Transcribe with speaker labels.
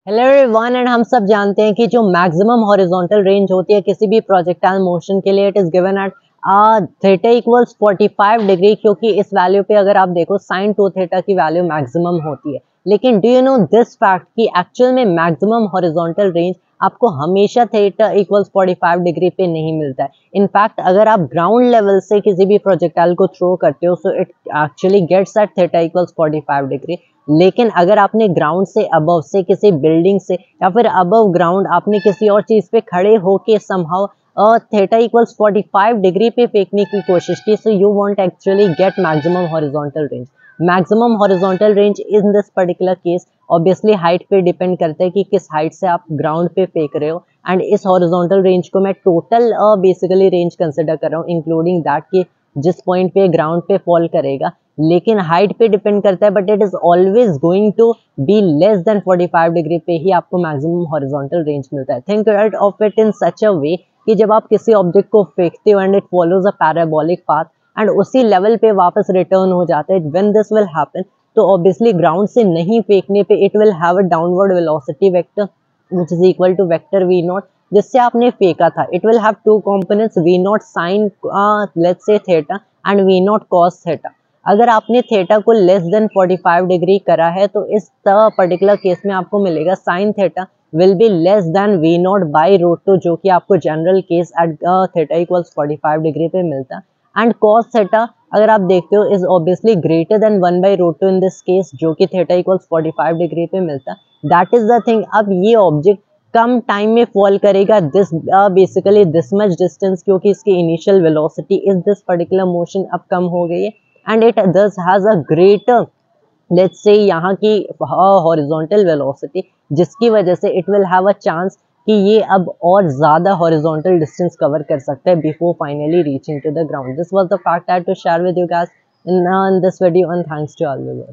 Speaker 1: Hello everyone and हम सब जानते हैं कि जो मैक्सिमम हॉरिजॉन्टल रेंज होती है किसी भी प्रोजेक्टाइल मोशन के लिए it is given at theta equals 45 degree, क्योंकि इस वैल्यू पे अगर आप देखो साइन 2 थीटा की वैल्यू मैक्सिमम होती है। लेकिन do you know this fact कि एक्चुअल में मैक्सिमम हॉरिजॉन्टल रेंज आपको हमेशा थीटा इक्वल्स 45 डिग्री पे नहीं मिलता है। इनफैक्ट अगर आप ग्राउंड लेवल से किसी भी प्रोजेक्टाइल को थ्रो करते हो so it actually gets at theta equals 45 degree. लेकिन अगर आपने ग्राउंड से अबव से किसी बिल्डिंग से या फिर अबव ग्राउंड आपने किसी और चीज पे खड़े होके समहाउ थीटा इक्वल्स 45 डिग्री पे फेंकने की कोशिश की, so you want actually get maximum horizontal range. Maximum horizontal range in this particular case obviously height पे डिपेंड करता है कि किस हाइट से आप ग्राउंड पे फेंक रहे हो। एंड इस हॉरिजॉन्टल रेंज को मैं टोटल बेसिकली रेंज कंसिडर कर रहा हूँ, इंक्लूडिंग दैट कि जिस पॉइंट पे ग्राउंड पे फॉल करेगा। लेकिन हाइट पे डिपेंड करता है, but it is always going to be less than 45 degree पे ही आपको मैक्सिमम हॉरिजॉन्टल रेंज मिलता है। Think of it in such a way कि जब आप किसी ऑब्जेक्ट को फेंकते हो and it follows a parabolic path and उसी लेवल पे वापस रिटर्न हो जाता है, व्हेन दिस विल हैपन तो ऑब्वियसली ग्राउंड से नहीं फेंकने पे it will have a downward velocity vector which is equal to vector V naught जिससे आपने फेंका था। It will have two components, V naught sine let's say theta and V naught cos theta. अगर आपने थीटा को less than 45 degree करा है तो इस पर्टिकुलर केस में आपको मिलेगा sine theta will be less than V naught by root two, जो कि आपको general case at theta equals 45 degree पे मिलता है। एंड कॉस थीटा अगर आप देखते हो is obviously greater than 1 by root two in this case, जो कि थीटा इक्वल्स 45 डिग्री पे मिलता है। That is the thing. अब ये ऑब्जेक्ट कम टाइम में फॉल करेगा this basically this much distance, क्योंकि इसकी initial velocity is this particular motion अब कम हो गई है and it thus has a greater let's say यहाँ की horizontal velocity, जिसकी वजह से it will have a chance कि ये अब और ज़्यादा horizontal distance cover कर सकता है before finally reaching to the ground. This was the fact I had to share with you guys in this video and thanks to all viewers.